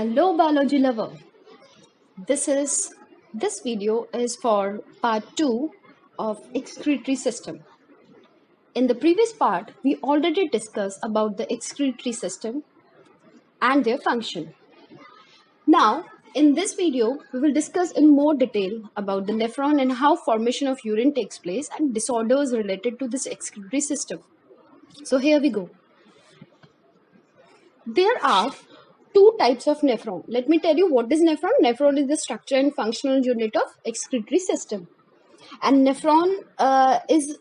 Hello biology lover. This video is for part 2 of excretory system. In the previous part, we already discussed about the excretory system and their function. Now, in this video, we will discuss in more detail about the nephron and how formation of urine takes place and disorders related to this excretory system. So here we go. There are two types of nephron. Let me tell you what is nephron. Nephron is the structure and functional unit of excretory system. And nephron is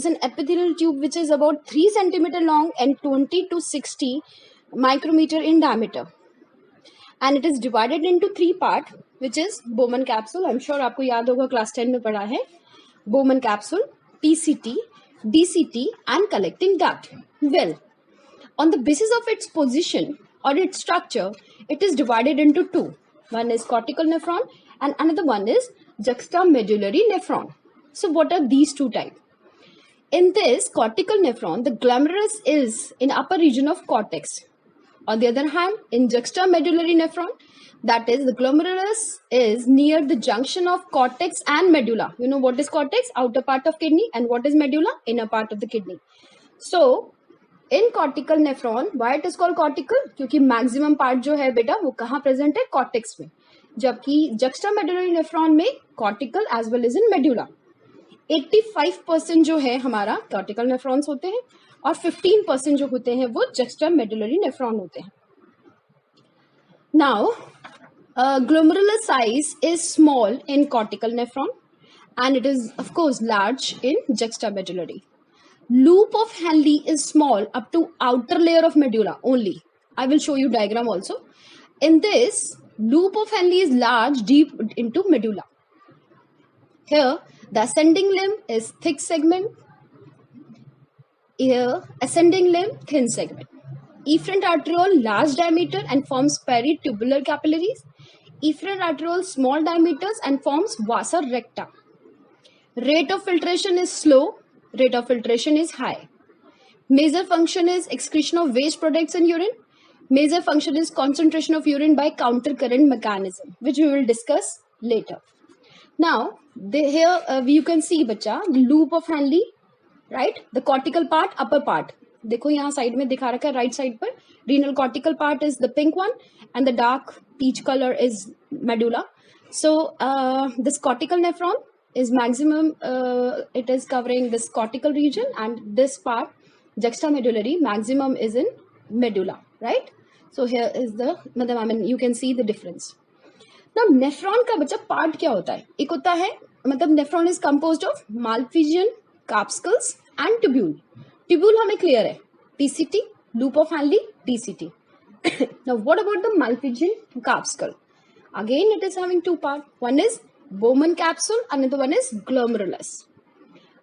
an epithelial tube which is about 3 centimeter long and 20 to 60 micrometer in diameter. And it is divided into 3 parts, which is Bowman capsule. I'm sure आपको याद होगा class 10 में पढ़ा है. Bowman capsule, PCT, DCT and collecting duct. Well, on the basis of its position or its structure, it is divided into 2. One is cortical nephron and another one is juxtamedullary nephron. So what are these two types? In this cortical nephron, the glomerulus is in upper region of cortex. On the other hand, in juxtamedullary nephron, that is the glomerulus is near the junction of cortex and medulla. You know what is cortex? Outer part of kidney. And what is medulla? Inner part of the kidney. So in cortical nephron why it is called cortical क्योंकि maximum part जो है बेटा वो कहाँ present है cortex में जबकि juxtamedullary nephron में cortical as well as in medulla 85% जो है हमारा कॉर्टिकल नेफ्रॉन्स होते हैं और 15% जो होते हैं वो जक्स्टामेडुलरी नेफ्रॉन होते हैं now glomerular size is small in cortical nephron and it is of course large in juxtamedullary. Loop of Henle is small up to outer layer of medulla only. I will show you diagram also. In this, loop of Henle is large deep into medulla. Here, the ascending limb is thick segment. Here, ascending limb thin segment. Efferent arteriole large diameter and forms peritubular capillaries. Efferent arteriole small diameters and forms vasa recta. Rate of filtration is slow. Rate of filtration is high. Major function is excretion of waste products in urine. Major function is concentration of urine by counter current mechanism, which we will discuss later. Now, here you can see बच्चा the loop of Henle, right? The cortical part, upper part. देखो यहाँ side में दिखा रखा है right side पर. Renal cortical part is the pink one, and the dark peach color is medulla. So this cortical nephron is maximum it is covering this cortical region and this part juxtamedullary maximum is in medulla, right? So here is the मतलब I mean you can see the difference. Now nephron का बच्चा part क्या होता है? एक होता है मतलब nephron is composed of malpighian, corpuscles and tubule. Tubule हमें clear है. PCT, loop of Henle, DCT. Now what about the malpighian corpuscle? Again it is having two parts. One is Bowman capsule, another one is glomerulus.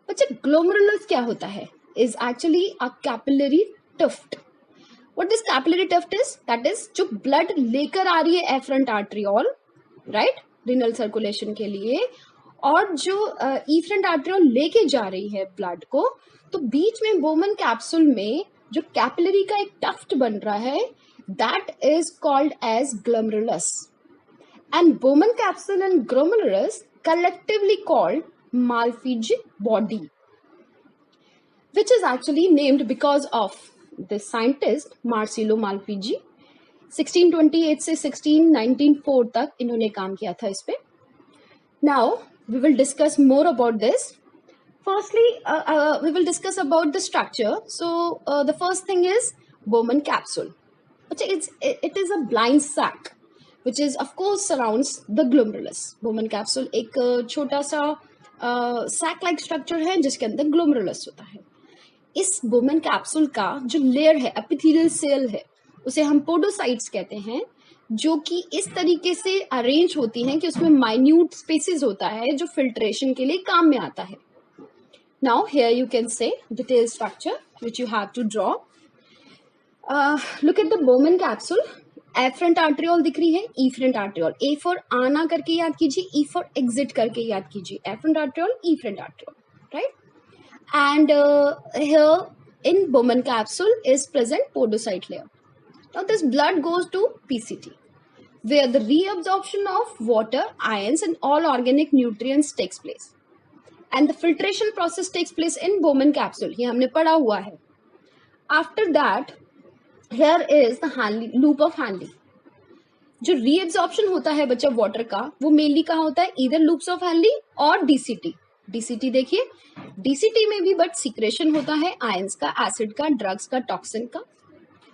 बच्चा glomerulus क्या होता है? Is actually a capillary tuft. What this capillary tuft is? That is जो blood लेकर आ रही है efferent arteriole, right? Renal circulation के लिए और जो efferent arteriole लेके जा रही है blood को तो बीच में Bowman capsule में जो capillary का एक tuft बन रहा है that is called as glomerulus. And Bowman capsule and glomerulus collectively called Malpighi body, which is actually named because of the scientist Marcello Malpighi. 1628 से 1694 तक इन्होंने काम किया था इस पे. Now we will discuss more about this. Firstly, we will discuss about the structure. So the first thing is Bowman capsule. It is a blind sac. Which is of course surrounds the glomerulus. Bowman capsule एक छोटा सा sac like structure है जिसके अंदर glomerulus होता है. इस Bowman capsule का जो layer है epithelial cell है उसे हम podocytes कहते हैं जो कि इस तरीके से arrange होती हैं कि उसमें minute spaces होता है जो filtration के लिए काम में आता है. Now here you can say detailed structure which you have to draw. Look at the Bowman capsule. Afferent arteriole दिख रही है ईफरेंट आर्ट्रियोल ए फॉर आना करके याद कीजिए ई फॉर एग्जिट करके याद कीजिए afferent arteriole efferent arteriole right and here in Bowman capsule is present podocyte layer Now this blood goes to PCT, where the reabsorption of water, ions and all organic nutrients takes place. And the filtration process takes place in Bowman capsule. ये हमने पढ़ा हुआ है. After that, here is the loop of Hanle. जो reabsorption होता है बच्चा water का, वो मेनली कहाँ होता है? इधर लूप्स ऑफ हैनली और डीसीटी. डीसीटी देखिए, डीसीटी में भी बट सीक्रेशन होता है आयंस का, एसिड का, ड्रग्स का, टॉक्सिन का.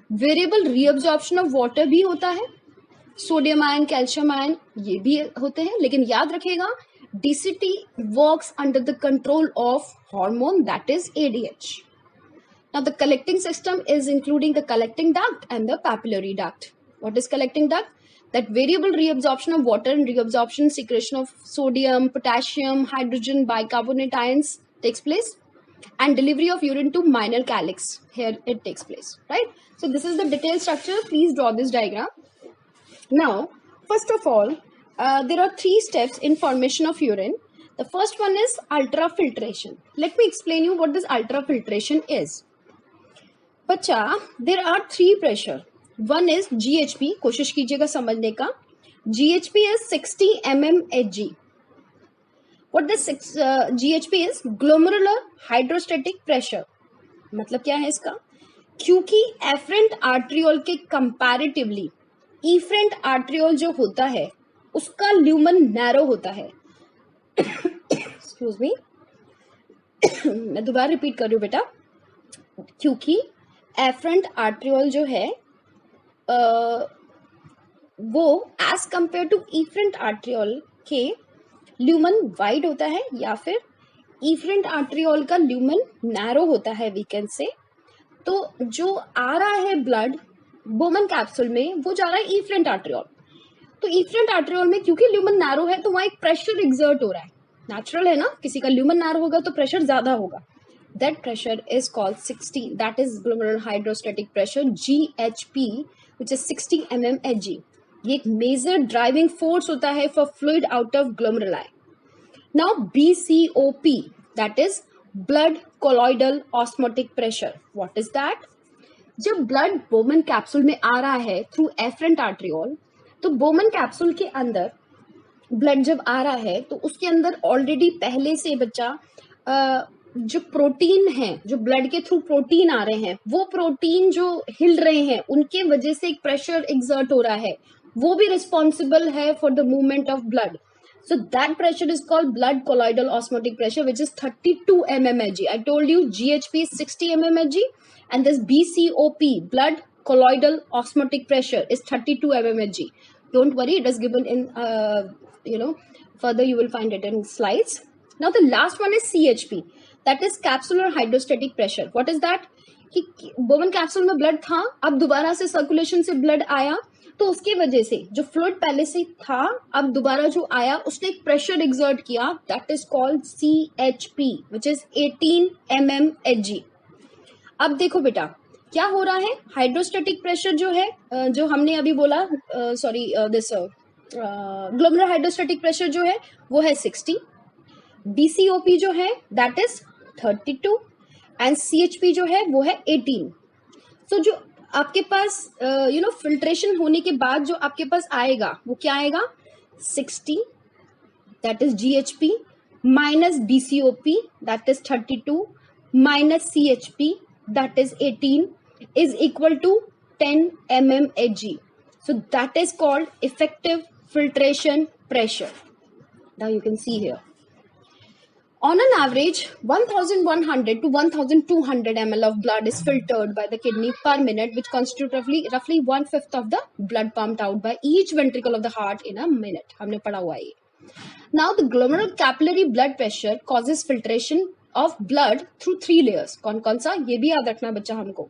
वेरिएबल रीअब्जॉर्प्शन ऑफ वाटर भी होता है, सोडियम आयन, कैल्शियम आयन ये भी होते हैं. लेकिन याद रखिएगा, DCT works under the control of hormone, that is ADH. Now the collecting system is including the collecting duct and the papillary duct. What is collecting duct? That variable reabsorption of water and reabsorption secretion of sodium, potassium, hydrogen, bicarbonate ions takes place, and delivery of urine to minor calyx. Here it takes place, right? So this is the detailed structure. Please draw this diagram. Now, first of all, there are 3 steps in formation of urine. The first one is ultrafiltration. Let me explain you what this ultrafiltration is. बच्चा, there are 3 pressure. One is GHP, कोशिश कीजिएगा समझने का. GHP is 60 mmHg. What this GHP is? Glomerular hydrostatic pressure. मतलब क्या है इसका? क्योंकि एफरेंट आर्ट्रियोल के कंपैरेटिवली इफरेंट आर्ट्रियोल जो होता है उसका ल्यूमन नैरो होता है. एक्सक्यूज मी, मैं दोबारा रिपीट कर रही हूँ बेटा. क्योंकि एफरेंट आर्ट्रियोल जो है वो as compare to efferent arteriole के ल्यूमन वाइड होता है, या फिर इफरेंट आर्ट्रियोल का ल्यूमन नैरो होता है, वी कैन से. तो जो आ रहा है ब्लड बोमन कैप्सूल में, वो जा रहा है इफरेंट आर्ट्रियोल. तो इफरेंट आर्ट्रियोल में क्योंकि ल्यूमन नैरो है, तो वहाँ एक प्रेशर एक्सर्ट हो रहा है. नेचुरल है ना, किसी का ल्यूमन नैरो होगा तो प्रेशर ज्यादा होगा. That pressure is called 60. That is glomerular hydrostatic pressure, GHP, which is 60 mmHg. ये एक major driving force होता है for fluid out of glomeruli. Now BCOP, that is blood colloidal osmotic pressure. What is that? जब blood Bowman capsule में आ रहा है through afferent arteriole, तो Bowman capsule के अंदर blood जब आ रहा है तो उसके अंदर already पहले से बच्चा जो प्रोटीन है, जो ब्लड के थ्रू प्रोटीन आ रहे हैं, वो प्रोटीन जो हिल रहे हैं उनके वजह से एक प्रेशर एक्सर्ट हो रहा है, वो भी रिस्पॉन्सिबल है for the movement of blood. So that pressure is called blood colloidal osmotic pressure, which is 32 mmHg. I told you GHP is 60 mmHg and this BCOP, blood colloidal osmotic pressure, is 32 mmHg. Don't worry, it is given in further you will find it in slides. Now the last one is CHP, that is capsular hydrostatic pressure. What is that? कि Bowman capsule में blood था, अब दोबारा से circulation से blood आया, तो उसकी वजह से जो फ्लूइड पहले से था अब दोबारा जो आया उसने एक प्रेशर एक्सर्ट किया. That is called CHP, which is 18 mmHg. अब देखो बेटा क्या हो रहा है. हाइड्रोस्टेटिक प्रेशर जो है, जो हमने अभी बोला, दिस ग्लोमेरुलर हाइड्रोस्टेटिक प्रेशर जो है वो है 60. BCOP जो है दैट इज 32 एंड CHP जो है वो है 18. तो जो आपके पास फिल्ट्रेशन होने के बाद जो आपके पास आएगा वो क्या आएगा? 60 that is GHP minus BCOP that is 32 minus CHP that is 18 is equal to 10 mmHg. So that is called effective filtration pressure. Now you can see here. On an average, 1,100 to 1,200 ml of blood is filtered by the kidney per minute, which constitute roughly 1/5 of the blood pumped out by each ventricle of the heart in a minute. हमने पढ़ा हुआ है. Now the glomerular capillary blood pressure causes filtration of blood through 3 layers. कौन सा? ये भी याद रखना बच्चा हमको.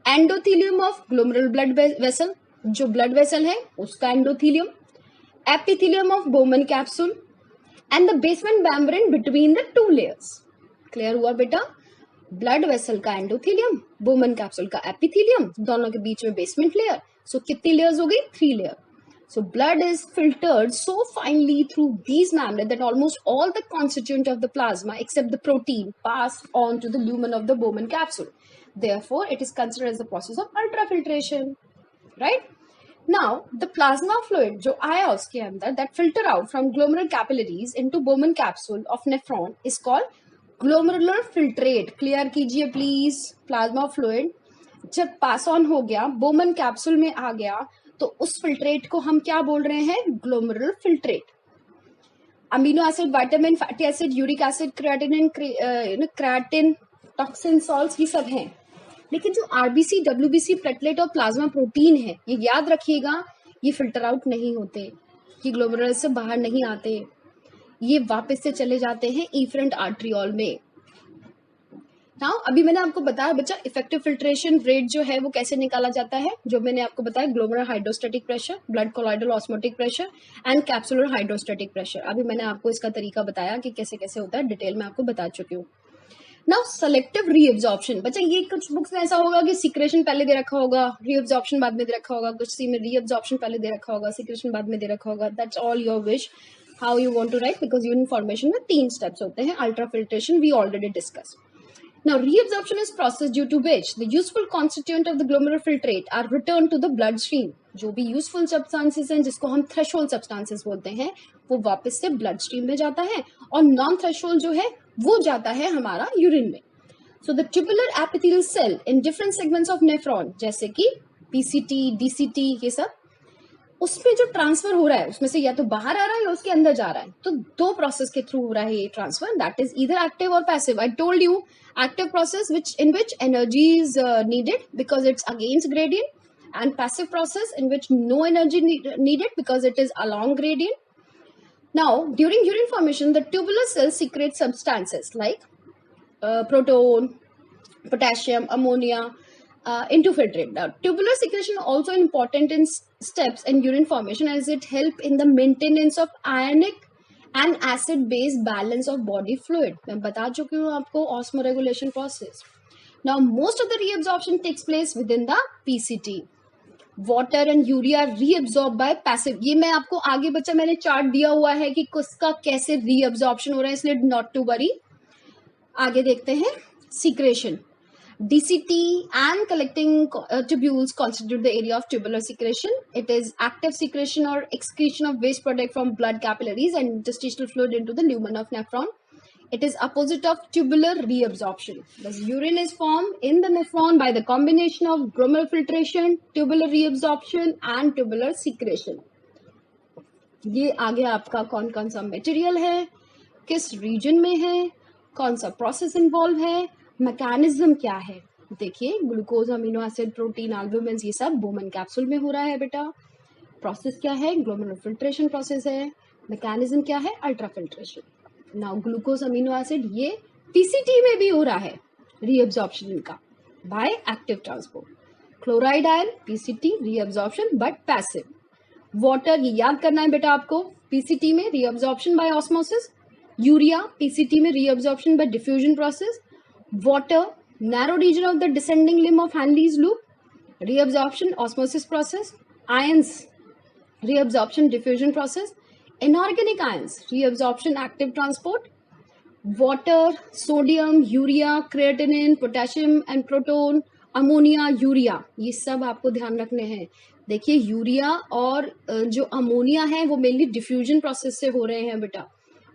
Endothelium of glomerular blood vessel, जो blood vessel है उसका endothelium. Epithelium of Bowman capsule and the basement membrane between the 2 layers. Clear हुआ बेटा? ब्लड वेसल का एंडोथेलियम, बोमन कैप्सूल का एपिथेलियम, दोनों के बीच में बेसमेंट लेयर. सो कितनी लेयर्स हो गई? 3 layer. So blood is filtered so finely through these membranes that almost all the constituent of the plasma except the protein pass on to the lumen of the Bowman capsule. Therefore, it is considered as the process of ultrafiltration. Right. Now the plasma fluid जो आया उसके अंदर that filter out from glomerular capillaries into Bowman capsule of nephron is called glomerular filtrate. Clear कीजिए please. Plasma fluid जब pass on हो गया, Bowman capsule में आ गया, तो उस फिल्ट्रेट को हम क्या बोल रहे हैं? Glomerular filtrate. Amino acid, vitamin, fatty acid, uric acid, creatine, toxin, salts, ये सब हैं. लेकिन जो आरबीसी, डब्ल्यूबीसी, प्लेटलेट और प्लाज्मा प्रोटीन है, ये याद रखिएगा, ये फिल्टर आउट नहीं होते, ये ग्लोमेरुलर से बाहर नहीं आते, ये वापस से चले जाते हैं इफरेंट आर्ट्रियोल में. नाउ अभी मैंने आपको बताया बच्चा इफेक्टिव फिल्ट्रेशन रेट जो है वो कैसे निकाला जाता है. जो मैंने आपको बताया glomerular hydrostatic pressure, blood colloidal osmotic pressure and capsular hydrostatic pressure. अभी मैंने आपको इसका तरीका बताया कि कैसे कैसे होता है, डिटेल में आपको बता चुकी हूँ. Now selective reabsorption. बच्चा ये कुछ बुक्स में ऐसा होगा कि सीक्रेशन पहले दे रखा होगा, रीअब्जॉर्प्शन बाद में दे रखा होगा, कुछ सी में रीअब्जॉर्प्शन पहले दे रखा होगा, सीक्रेशन बाद में दे रखा होगा. That's all your wish how you want to write, because unit formation में 3 स्टेप्स होते हैं. Ultra filtration we already discuss. Now, reabsorption is process due to which the useful constituent of the glomerular filtrate are returned to the bloodstream. जो भी useful substances हैं जिसको हम threshold substances बोलते हैं, वो वापस से ब्लड स्ट्रीम में जाता है, और नॉन थ्रेशोल्ड जो है वो जाता है हमारा यूरिन में. So the tubular epithelial cell in different segments of nephron, जैसे कि पीसीटी, डीसीटी, ये सब, उसमें जो ट्रांसफर हो रहा है उसमें से या तो बाहर आ रहा है या उसके अंदर जा रहा है. तो 2 प्रोसेस के थ्रू हो रहा है ये transfer. That is either active और passive. I told you active process in which energy is needed because it's against gradient, and passive process in which no energy needed because it is along gradient. Now during urine formation the tubular cells secrete substances like proton, potassium, ammonia into filtrate. Now tubular secretion also important in steps in urine formation as it help in the maintenance of ionic and acid base balance of body fluid. मैं बता चुकी हूँ आपको osmoregulation process. Now most of the reabsorption takes place within the PCT. Water and urea reabsorbed by passive. ये मैं आपको आगे बच्चा मैंने चार्ट दिया हुआ है कि किसका कैसे reabsorption हो रहा है, इसलिए not to worry. आगे देखते हैं secretion. DCT and collecting tubules constitute the area of tubular secretion. It is active secretion or excretion of waste product from blood capillaries and interstitial fluid into the lumen of nephron. It is opposite of tubular reabsorption. Thus, urine is formed in the nephron by the combination of glomerular filtration, tubular reabsorption and tubular secretion. ये आगे आपका कौन कौन सा material है, किस reason में है, कौन सा प्रोसेस इन्वॉल्व है, मैकेनिज्म क्या है. देखिए glucose, amino acid, protein, albumin, ये सब बोमन कैप्सूल में हो रहा है बेटा. प्रोसेस क्या है? ग्लोमेरुलर फिल्ट्रेशन प्रोसेस है. मैकेनिज्म क्या है? Ultra filtration. Now glucose, amino acid, ये पीसीटी में भी हो रहा है रीअब्जॉर्प्शन इनका by active transport. Chloride ion PCT reabsorption but passive. Water, ये याद करना है बेटा आपको, पीसीटी में reabsorption by osmosis. Urea PCT में reabsorption by diffusion process. Water, narrow region of the descending limb of Henle's loop, reabsorption, osmosis process. Ions, reabsorption, diffusion process. Inorganic ions, reabsorption, active transport. Water, sodium, urea, creatinine, potassium and proton, ammonia, urea, ये सब आपको ध्यान रखने हैं. देखिए urea और जो ammonia है वो मेनली डिफ्यूजन प्रोसेस से हो रहे हैं बेटा,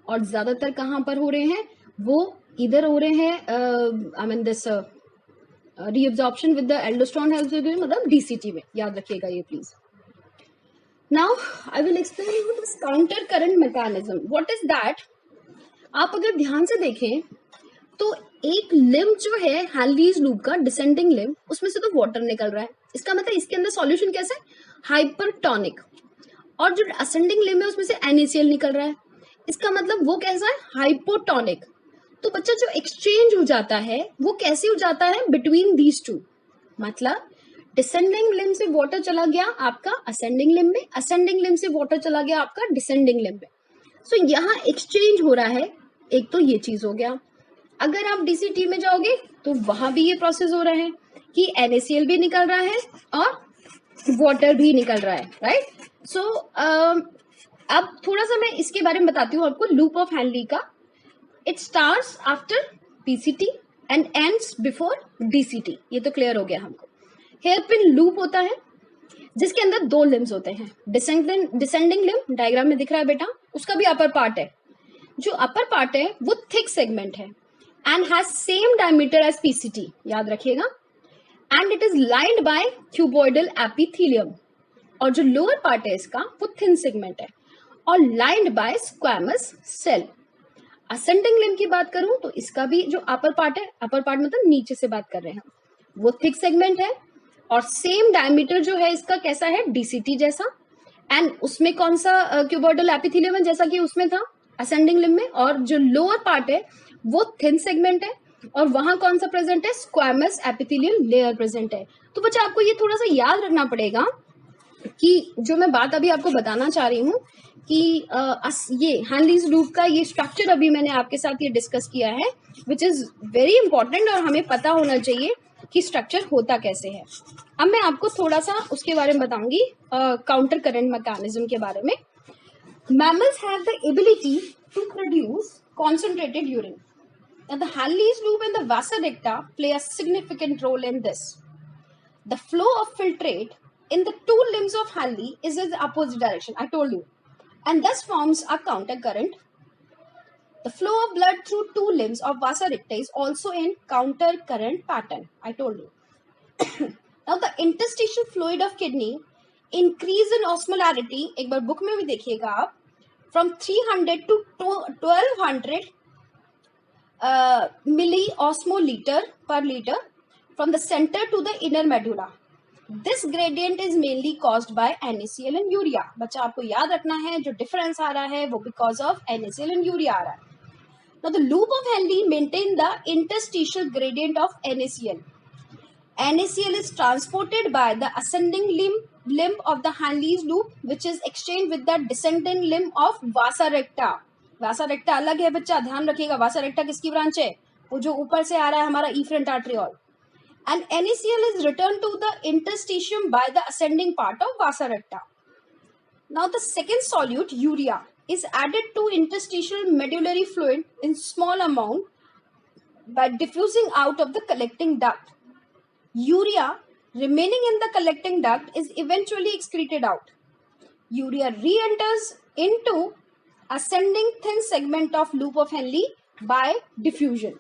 और ज्यादातर कहाँ पर हो रहे हैं? वो इधर हो रहे हैं I mean this reabsorption with the aldosterone helps मतलब डीसीटी में. याद रखिएगा ये please. Now I will explain you this counter current mechanism. What is that? आप अगर ध्यान से देखें तो एक लिम्ब जो है हैंलीज लूप का डिसेंडिंग लिम्ब, उसमें से तो वाटर निकल रहा है. इसका मतलब इसके अंदर सॉल्यूशन कैसा है? हाइपरटोनिक. और जो असेंडिंग लिम्ब है उसमें से NaCl निकल रहा है. इसका मतलब वो कैसा है? हाइपोटोनिक. तो बच्चा जो एक्सचेंज हो जाता है वो कैसे हो जाता है? Between these two. मतलब डिसेंडिंग लिम्ब से वाटर चला गया आपका असेंडिंग लिम्ब में, असेंडिंग लिम्ब से वाटर चला गया आपका डिसेंडिंग लिम्ब में. सो यहाँ एक्सचेंज हो रहा है. एक तो ये चीज हो गया. अगर आप डीसीटी में जाओगे तो वहां भी ये प्रोसेस हो रहा है कि NaCl भी निकल रहा है और वाटर भी निकल रहा है. राइट. सो अब थोड़ा सा मैं इसके बारे में बताती हूँ आपको. लूप ऑफ हैंली का, it starts after PCT and ends before DCT. ये तो क्लियर हो गया हमको. हेयरपिन लूप होता है जिसके अंदर दो लिम्स होते हैं। डिसेंडिंग लिम्ब डायग्राम में दिख रहा है बेटा, उसका भी अपर पार्ट है। जो अपर पार्ट है वो थिक सेगमेंट है and has same diameter as PCT, याद रखिएगा, and it is lined by cuboidal epithelium. और जो लोअर पार्ट है इसका वो थिन सेगमेंट है और lined by squamous cell. Ascending limb की बात करूं तो इसका भी जो अपर पार्ट है, अपर पार्ट मतलब नीचे से बात कर रहे हैं, वो थिक सेगमेंट है और सेम डायमीटर जो है इसका कैसा है, डीसीटी जैसा। एंड उसमें कौन सा क्यूबॉइडल एपिथेलियम है, जैसा कि उसमें था असेंडिंग लिम्ब में। और जो लोअर पार्ट है वो थिन सेगमेंट है और वहां कौन सा प्रेजेंट है, स्क्वैमस एपिथेलियल लेयर प्रेजेंट है। तो बच्चा आपको ये थोड़ा सा याद रखना पड़ेगा कि जो मैं बात अभी आपको बताना चाह रही हूँ कि ये हैंडलीज लूप का ये स्ट्रक्चर अभी मैंने आपके साथ ये डिस्कस किया है, विच इज वेरी इंपॉर्टेंट और हमें पता होना चाहिए कि स्ट्रक्चर होता कैसे है। अब मैं आपको थोड़ा सा उसके बारे में बताऊंगी, काउंटर करंट मैकेनिज्म के बारे में। Mammals have the ability to produce concentrated urine. Now the Henle's loop and the vasa recta play a significant role in this. The flow of filtrate in the two limbs of Henle is in the opposite direction, I told you, and thus forms a counter current. The flow of blood through two limbs of vasa recta is also in counter current pattern, I told you. Now the interstitial fluid of kidney increase in osmolarity, एक बार book में भी देखिएगा आप, from 300 to 1200 milliosmoliter per liter from the center to the inner medulla. This gradient is mainly caused by NaCl and urea. बच्चा आपको याद रखना है जो डिफरेंस आ रहा है वो because of NaCl and urea आ रहा है. Now the loop of Henle maintain the interstitial gradient of NaCl. NaCl is transported by the ascending limb of the Henle's loop, which is exchanged with the descending limb of vasa recta. Vasa recta अलग है बच्चा, ध्यान रखिएगा। vasa recta किसकी branch है, वो जो ऊपर से आ रहा है हमारा efferent arteriole. And NaCl is returned to the interstitium by the ascending part of vasa recta. Now the second solute, urea, is added to interstitial medullary fluid in small amount by diffusing out of the collecting duct. Urea remaining in the collecting duct is eventually excreted out. Urea re-enters into ascending thin segment of loop of Henle by diffusion.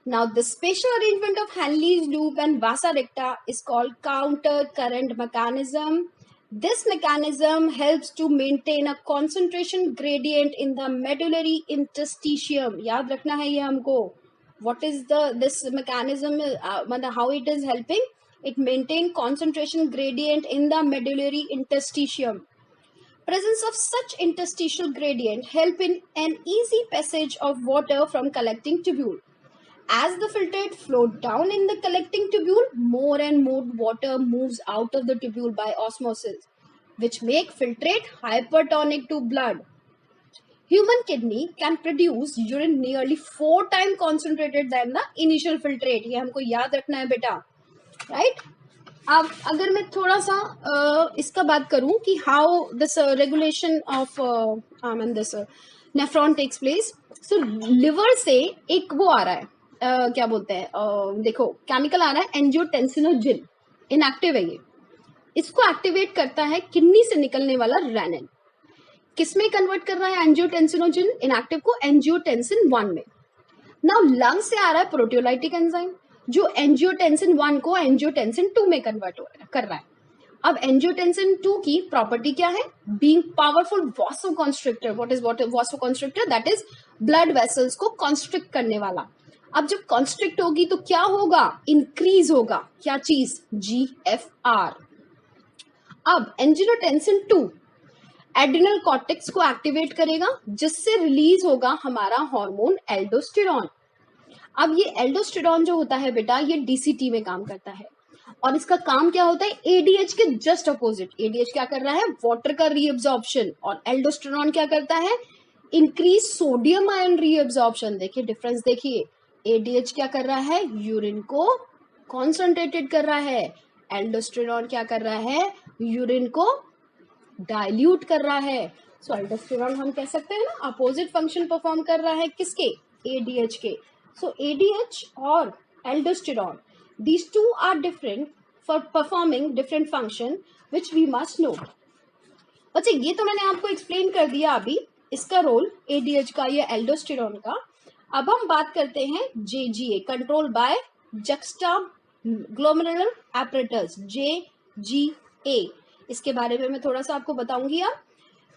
Now the spatial arrangement of Henle's loop and vasa recta is called counter current mechanism. This mechanism helps to maintain a concentration gradient in the medullary interstitium. याद रखना है ये हमको. What is this mechanism, how it is helping? It maintain concentration gradient in the medullary interstitium. Presence of such interstitial gradient help in an easy passage of water from collecting tubule. As the filtrate flow down in the collecting tubule, more and more water moves out of the tubule by osmosis, which make filtrate hypertonic to blood. Human kidney can produce urine nearly 4 times concentrated than the initial filtrate. ये हमको याद रखना है बेटा, right? अब अगर मैं थोड़ा सा इसका बात करूं कि how this regulation of this nephron takes place. So liver से एक वो आ रहा है, क्या बोलते हैं, देखो केमिकल आ रहा है एंजियोटेंसिनोजिन, इनएक्टिव है ये, इसको एक्टिवेट करता है किडनी से निकलने वाला रेनिन। किसमें कन्वर्ट कर रहा है एंजियोटेंसिनोजिन, इनएक्टिव को एंजियोटेंसिन 1 में। नाउ लंग से आ रहा है प्रोटियोलाइटिक एंजाइम जो एंजियोटेंसिन 1 को एंजियोटेंसिन 2 में कन्वर्ट कर रहा है। अब एंजियोटेंसिन 2 की प्रॉपर्टी क्या है, being powerful vasoconstrictor. What is vasoconstrictor? That is blood vessels को कॉन्स्ट्रिक्ट करने वाला। अब जब कॉन्स्ट्रिक्ट होगी तो क्या होगा, इंक्रीज होगा, क्या चीज, GFR। अब एंजियोटेंसिन 2 एड्रिनल कॉर्टेक्स को एक्टिवेट करेगा जिससे रिलीज होगा हमारा हार्मोन एल्डोस्टेरॉन। अब ये एल्डोस्टेरॉन जो होता है बेटा ये DCT में काम करता है और इसका काम क्या होता है, ADH के जस्ट अपोजिट। ADH क्या कर रहा है, वाटर का रीअब्जॉर्प्शन, और एल्डोस्टेरॉन क्या करता है, इंक्रीज सोडियम आयन रीअब्जॉर्प्शन। देखिए डिफरेंस, देखिए ADH क्या कर रहा है, यूरिन को कॉन्सेंट्रेटेड कर रहा है, एल्डोस्टेरॉन क्या कर रहा है, यूरिन को डाइल्यूट कर रहा है। सो एल्डोस्टेरॉन हम कह सकते हैं ना अपोजिट फंक्शन परफॉर्म कर रहा है किसके, ADH के। सो ADH और aldosterone, these two are different for performing different function which we must know. अच्छा, ये तो मैंने आपको एक्सप्लेन कर दिया अभी इसका रोल ADH का या एल्डोस्टेरोन का. अब हम बात करते हैं JGA, control by juxta glomerular apparatus, JGA. इसके बारे में मैं थोड़ा सा आपको बताऊंगी. अब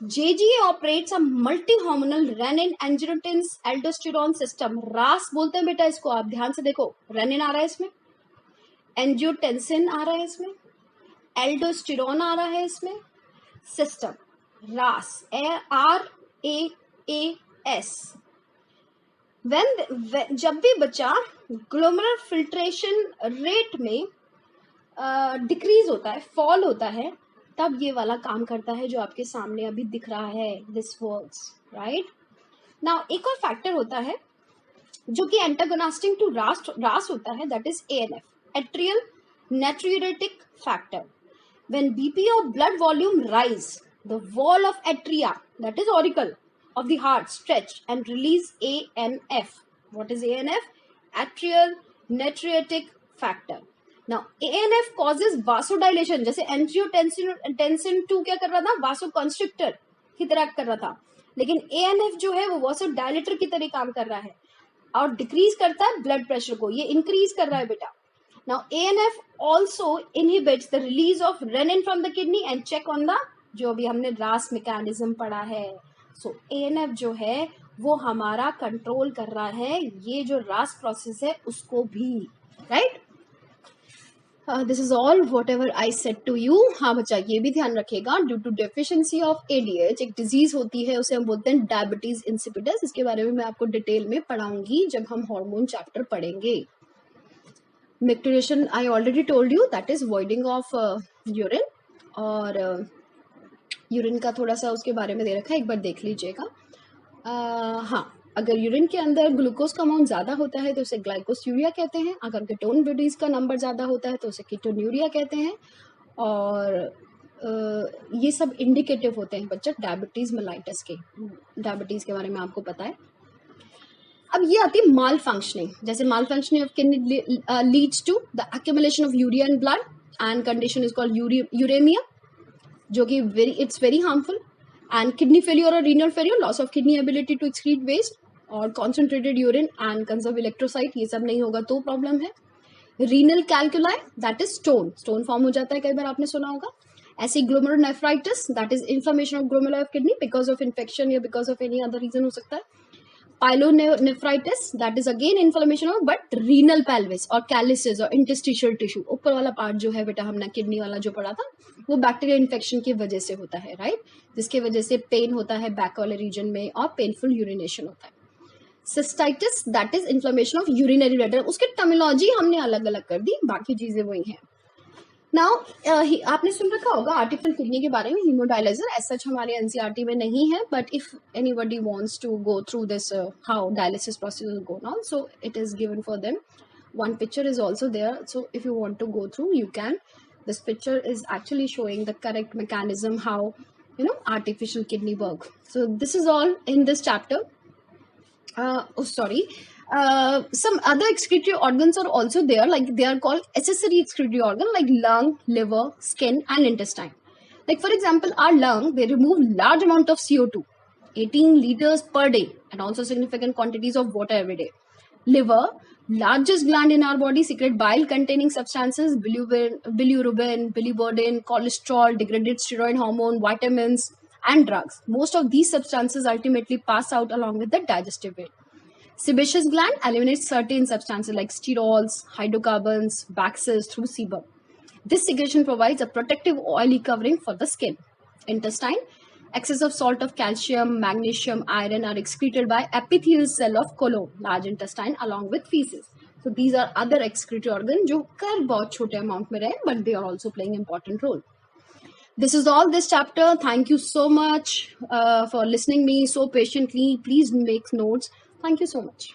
JGA operates a multi-hormonal renin-angiotensin-aldosterone system. RAS बोलते हैं बेटा इसको. आप ध्यान से देखो, रेनिन आ रहा है इसमें, एंजियोटेंसिन आ रहा है इसमें, एल्डोस्टेरोन आ रहा है इसमें, सिस्टम RAS, RAAS. जब भी बच्चा ग्लोमेरुलर फिल्ट्रेशन रेट में डिक्रीज होता है, फॉल होता है, तब ये वाला काम करता है जो आपके सामने अभी दिख रहा है. This works right now. एक और फैक्टर होता है जो कि एंटागोनिस्टिक टू रास होता है, that is ANF, atrial natriuretic factor. When BP और blood volume rise, the wall of atria, that is auricle of the heart, stretch and release ANF. What is ANF? Atrial natriuretic factor. Now ANF causes vasodilation. जैसे angiotensin 2 क्या कर रहा था, vasoconstrictor की तरह कर रहा था, लेकिन ANF जो है वो vasodilator की तरह काम कर रहा है और डिक्रीज करता है ब्लड प्रेशर को. ये इंक्रीज कर रहा है बेटा. Now ANF also inhibits the release of renin from the kidney and check on the, जो अभी हमने RAS mechanism पढ़ा है. सो ANF जो है वो हमारा कंट्रोल कर रहा है ये जो RAS प्रोसेस है उसको भी, right. This is all whatever I said to you. हाँ बच्चा, ये भी ध्यान रखेगा, due to deficiency of ADH एक डिजीज होती है, उसे हम बोलते हैं डायबिटीज इंसिपिडस. इसके बारे में मैं आपको डिटेल में पढ़ाऊंगी जब हम हार्मोन चैप्टर पढ़ेंगे. Micturition I already told you, that is voiding of urine. और यूरिन का थोड़ा सा उसके बारे में दे रखा है, एक बार देख लीजिएगा. हाँ, अगर यूरिन के अंदर ग्लूकोज का अमाउंट ज़्यादा होता है तो उसे ग्लाइकोस्यूरिया कहते हैं. अगर कीटोन बॉडीज का नंबर ज़्यादा होता है तो उसे कीटोन्यूरिया कहते हैं. और ये सब इंडिकेटिव होते हैं बच्चा डायबिटीज़ मेलाइटस के. डायबिटीज़ के बारे में आपको पता है. अब ये आती है माल फंक्शनिंग. जैसे malfunctioning of kidney leads to the accumulation of urea in blood and condition is called uremia, जो कि it's very harmful. And kidney failure और renal failure, loss of kidney ability to excrete waste और concentrated urine and conserve electrolyte, ये सब नहीं होगा तो problem है. Renal calculi, that is stone form हो जाता है, कई बार आपने सुना होगा. ऐसी glomerulonephritis, that is inflammation of glomerulus of kidney because of infection या because of any other reason हो सकता है. Pyelonephritis, that is again inflammation of but renal pelvis और कैलिसेस और इंटरस्टिशियल टिश्यू. ऊपर वाला पार्ट जो है बेटा हमने किडनी वाला जो पढ़ा था वो बैक्टीरिया इन्फेक्शन की वजह से होता है, राइट. जिसके वजह से पेन होता है बैक वाले रीजन में और पेनफुल यूरिनेशन होता है. Cystitis, that is inflammation of urinary bladder. उसकी टर्मिनोलॉजी हमने अलग अलग कर दी, बाकी चीजें वही हैं. नाउ आपने सुन रखा होगा आर्टिफिशियल किडनी के बारे में, हीमोडायलिसिस. एज सच हमारे एनसीईआरटी में नहीं है, but if anybody wants to go through this how dialysis process is going on, so it is given for them. One picture is also there, so if you want to go through you can. This picture is actually showing the correct mechanism how artificial kidney work. So this is all in this chapter. Some other excretory organs are also there, like they are called accessory excretory organ, like lung, liver, skin and intestine. Like for example, our lung, they remove large amount of CO2, 18 liters per day, and also significant quantities of water every day. Liver, largest gland in our body, secrete bile containing substances, bilirubin, biliverdin, cholesterol, degraded steroid hormone, vitamins and drugs. Most of these substances ultimately pass out along with the digestive way. Sebaceous gland eliminates certain substances like sterols, hydrocarbons, waxes through sebum. This secretion provides a protective oily covering for the skin. Intestine, excess of salt of calcium, magnesium, iron are excreted by epithelial cell of colon, large intestine, along with feces. So these are other excretory organs जो कर बहुत छोटे amount में रहे, but they are also playing important role. This is all this chapter. Thank you so much for listening me so patiently. Please make notes. Thank you so much.